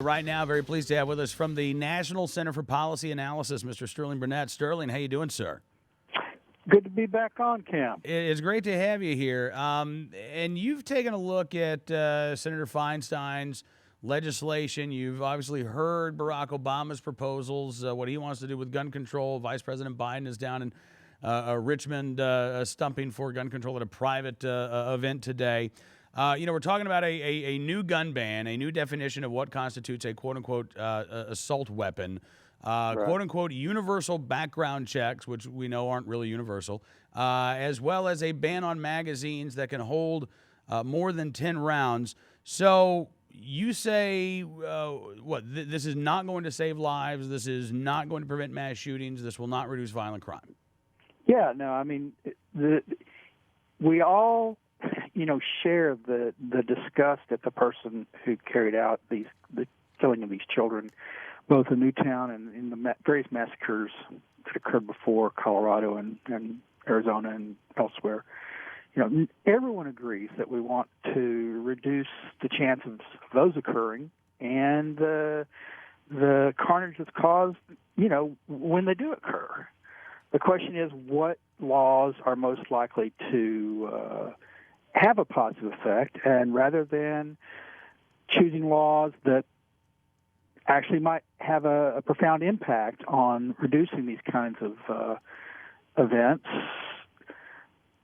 right now. Very pleased to have with us from the National Center for Policy Analysis, Mr. Sterling Burnett. Sterling, how you doing, sir? Good to be back on, Cam. It's great to have you here. And you've taken a look at Senator Feinstein's legislation. You've obviously heard Barack Obama's proposals, what he wants to do with gun control. Vice President Biden is down in Richmond stumping for gun control at a private event today. We're talking about a new gun ban, a new definition of what constitutes a quote-unquote assault weapon. Right. Quote-unquote universal background checks, which we know aren't really universal, as well as a ban on magazines that can hold more than 10 rounds. So you say, this is not going to save lives, this is not going to prevent mass shootings, this will not reduce violent crime. Yeah, no, I mean, we all, share the disgust at the person who carried out the killing of these children, both in Newtown and in the various massacres that occurred before Colorado and Arizona and elsewhere. Everyone agrees that we want to reduce the chances of those occurring and the carnage that's caused, when they do occur. The question is, what laws are most likely to have a positive effect, and rather than choosing laws that actually might have a profound impact on reducing these kinds of events,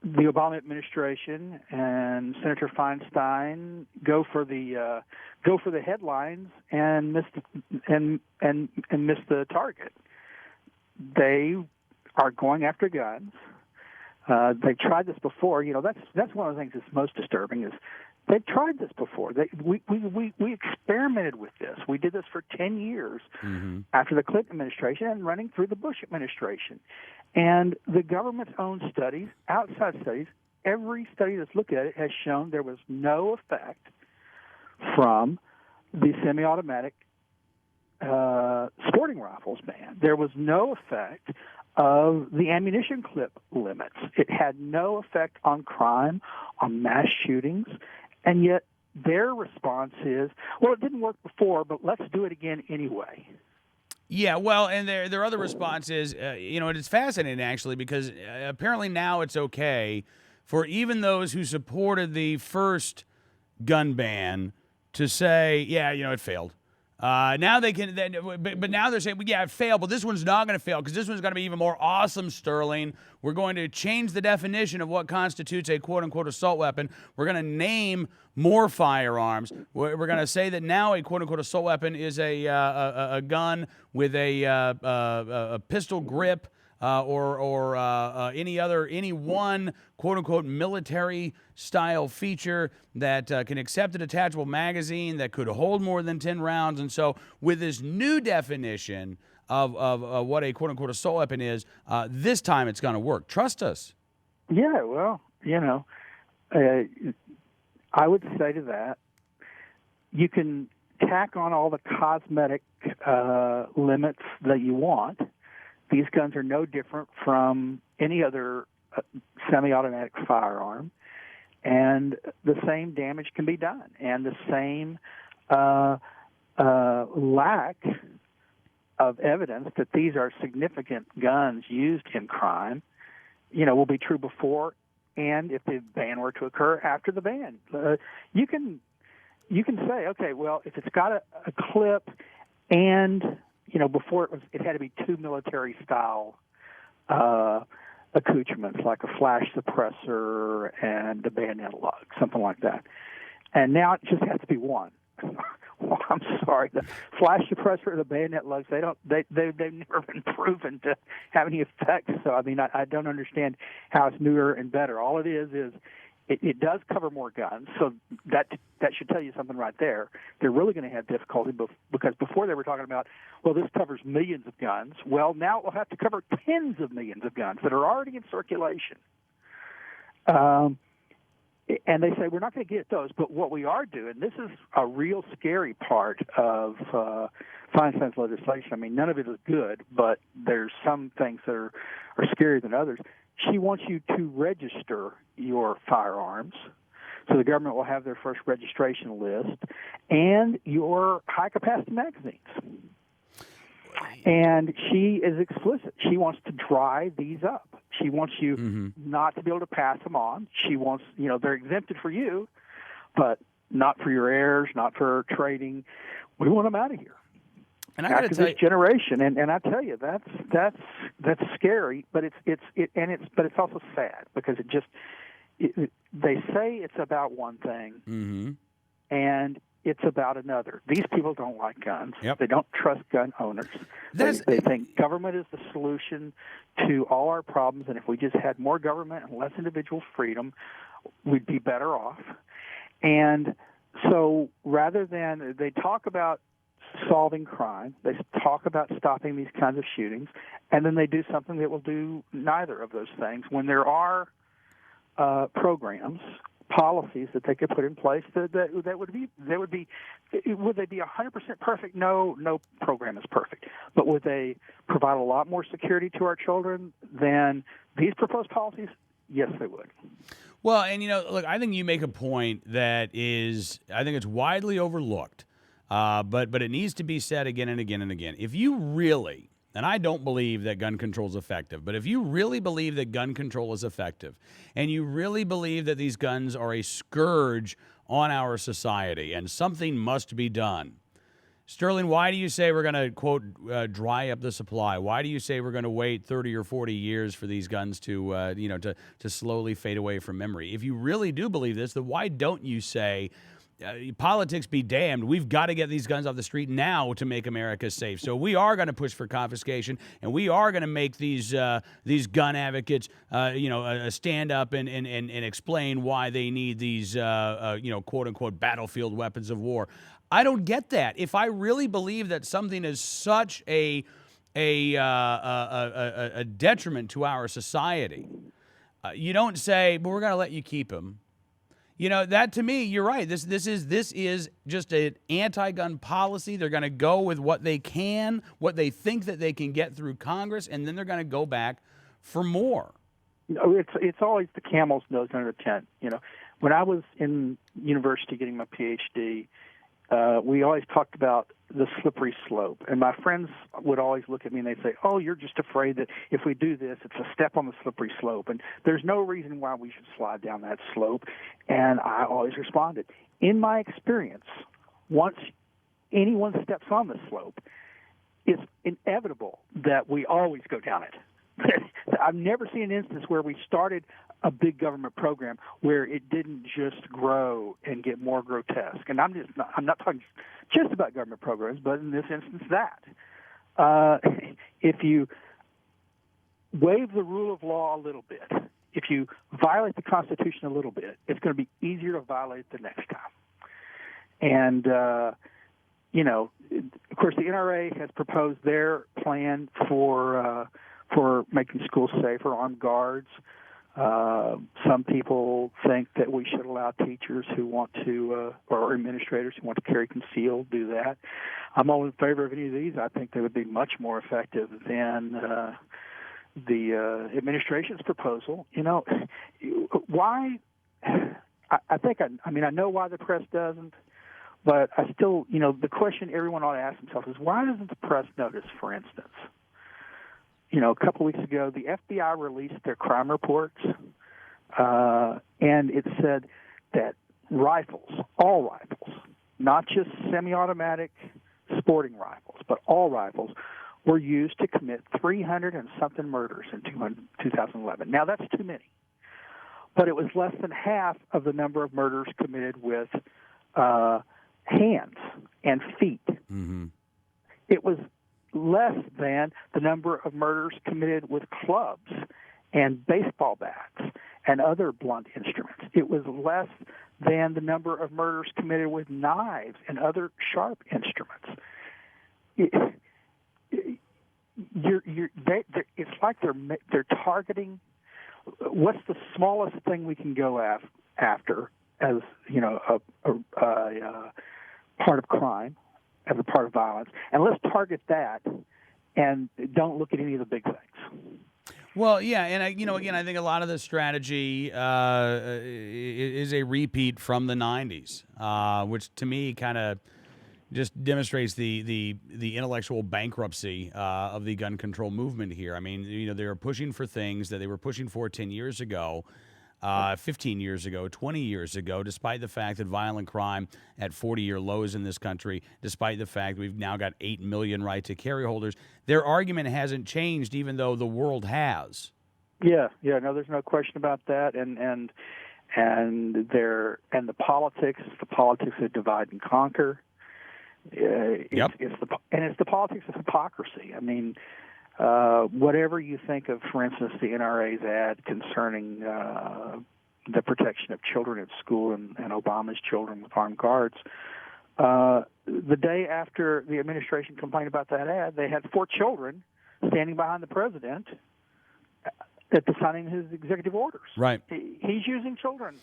the Obama administration and Senator Feinstein go for the headlines and miss the target. They are going after guns. They've tried this before. That's one of the things that's most disturbing is they've tried this before. We experimented with this. We did this for 10 years after the Clinton administration and running through the Bush administration. And the government's own studies, outside studies, every study that's looked at it has shown there was no effect from the semi-automatic sporting rifles ban. There was no effect of the ammunition clip limits. It had no effect on crime, on mass shootings, and yet their response is, well, it didn't work before, but let's do it again anyway. Yeah, well, and their other response is, and it's fascinating, actually, because apparently now it's okay for even those who supported the first gun ban to say, yeah, it failed. Now they can, but now they're saying, well, yeah, it failed, but this one's not going to fail because this one's going to be even more awesome, Sterling. We're going to change the definition of what constitutes a quote-unquote assault weapon. We're going to name more firearms. We're going to say that now a quote-unquote assault weapon is a gun with a pistol grip or any one quote-unquote military-style feature that can accept a detachable magazine that could hold more than 10 rounds. And so with this new definition of what a quote-unquote assault weapon is, this time it's going to work. Trust us. Yeah, well, I would say to that, you can tack on all the cosmetic limits that you want. These guns are no different from any other semi-automatic firearm, and the same damage can be done, and the same lack of evidence that these are significant guns used in crime, will be true before and if the ban were to occur after the ban. You can say, okay, well, if it's got a clip and before it had to be two military-style accoutrements, like a flash suppressor and a bayonet lug, something like that. And now it just has to be one. Well, I'm sorry, the flash suppressor or the bayonet lugs, they've never been proven to have any effect. So, I mean, I don't understand how it's newer and better. All it is it does cover more guns, so that should tell you something right there. They're really going to have difficulty because before they were talking about, well, this covers millions of guns. Well, now it will have to cover tens of millions of guns that are already in circulation. And they say, we're not going to get those, but what we are doing, this is a real scary part of Feinstein's legislation. I mean, none of it is good, but there's some things that are scarier than others. She wants you to register your firearms So the government will have their first registration list and your high-capacity magazines. And she is explicit. She wants to dry these up. She wants you not to be able to pass them on. She wants, they're exempted for you, but not for your heirs, not for trading. We want them out of here. And I got to after tell this generation, and I tell you, that's scary, but it's also sad because they say it's about one thing, and it's about another. These people don't like guns. Yep. They don't trust gun owners. They think government is the solution to all our problems, and if we just had more government and less individual freedom, we'd be better off. And so rather than they talk about solving crime, they talk about stopping these kinds of shootings, and then they do something that will do neither of those things when there are programs, policies that they could put in place that would be would they be 100% perfect? No program is perfect, but would they provide a lot more security to our children than these proposed policies? Yes, they would. Well, and look, I think you make a point that I think it's widely overlooked, but it needs to be said again and again and again. If you really, and I don't believe that gun control is effective, but if you really believe that gun control is effective, and you really believe that these guns are a scourge on our society and something must be done, Sterling, why do you say we're going to, quote, dry up the supply? Why do you say we're going to wait 30 or 40 years for these guns to slowly fade away from memory? If you really do believe this, then why don't you say, politics be damned, we've got to get these guns off the street now to make America safe. So we are going to push for confiscation, and we are going to make these gun advocates, stand up and explain why they need these, quote unquote, battlefield weapons of war. I don't get that. If I really believe that something is such a detriment to our society, you don't say, "But we're going to let you keep them." That to me, you're right. This is just an anti-gun policy. They're going to go with what they think that they can get through Congress, and then they're going to go back for more. It's always the camel's nose under the tent. When I was in university getting my PhD, we always talked about the slippery slope. And my friends would always look at me and they'd say, "Oh, you're just afraid that if we do this, it's a step on the slippery slope. And there's no reason why we should slide down that slope." And I always responded, in my experience, once anyone steps on the slope, it's inevitable that we always go down it. I've never seen an instance where we started a big government program where it didn't just grow and get more grotesque. And I'm not talking just about government programs, but in this instance, that if you waive the rule of law a little bit, if you violate the Constitution a little bit, it's going to be easier to violate the next time. And of course, the NRA has proposed their plan for making schools safer, armed guards. Some people think that we should allow teachers who want to, or administrators who want to carry concealed, do that. I'm all in favor of any of these. I think they would be much more effective than the administration's proposal. Why? I know why the press doesn't, but I still, the question everyone ought to ask themselves is, why doesn't the press notice, for instance? A couple weeks ago, the FBI released their crime reports, and it said that rifles, all rifles, not just semi-automatic sporting rifles, but all rifles, were used to commit 300 and something murders in 2011. Now, that's too many, but it was less than half of the number of murders committed with hands and feet. Mm-hmm. It was less than the number of murders committed with clubs and baseball bats and other blunt instruments. It was less than the number of murders committed with knives and other sharp instruments. It's like they're targeting what's the smallest thing we can go after as a part of crime, as a part of violence, and let's target that and don't look at any of the big things. Well, yeah, and again, I think a lot of the strategy is a repeat from the '90s, which to me kind of just demonstrates the intellectual bankruptcy of the gun control movement here. I mean, they were pushing for things that they were pushing for 10 years ago, 15 years ago, 20 years ago, despite the fact that violent crime at 40-year lows in this country, despite the fact we've now got 8 million right to carry holders. Their argument hasn't changed, even though the world has. Yeah, no, there's no question about that, and the politics of divide and conquer. It's the politics of hypocrisy. I mean, whatever you think of, for instance, the NRA's ad concerning the protection of children at school and Obama's children with armed guards, the day after the administration complained about that ad, they had 4 children standing behind the president at the signing of his executive orders. Right. He's using children.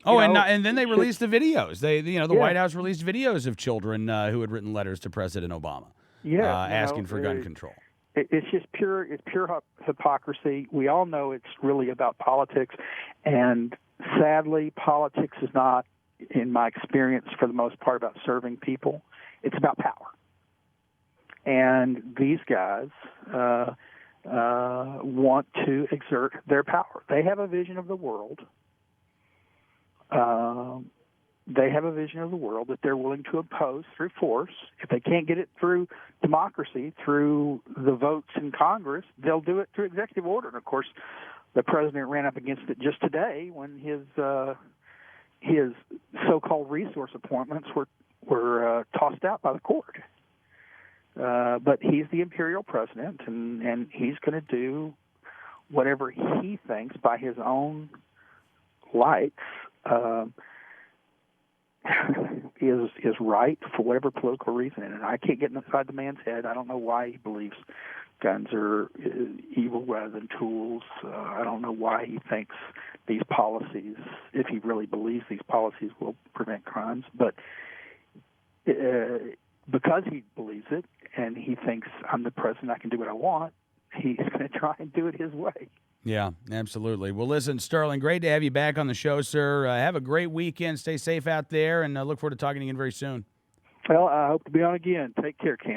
And then they released the videos. The White House released videos of children who had written letters to President Obama, asking for gun control. It's just pure hypocrisy. We all know it's really about politics, and sadly, politics is not, in my experience, for the most part, about serving people. It's about power. And these guys want to exert their power. They have a vision of the world. They have a vision of the world that they're willing to impose through force. If they can't get it through democracy, through the votes in Congress, they'll do it through executive order. And of course, the president ran up against it just today when his so-called resource appointments were tossed out by the court. But he's the imperial president, and he's going to do whatever he thinks by his own lights is right for whatever political reason. And I can't get inside the man's head. I don't know why he believes guns are evil rather than tools. I don't know why he thinks these policies, if he really believes these policies will prevent crimes. But because he believes it and he thinks I'm the president, I can do what I want, he's going to try and do it his way. Yeah, absolutely. Well, listen, Sterling, great to have you back on the show, sir. Have a great weekend. Stay safe out there, and I look forward to talking again very soon. Well, I hope to be on again. Take care, Cam.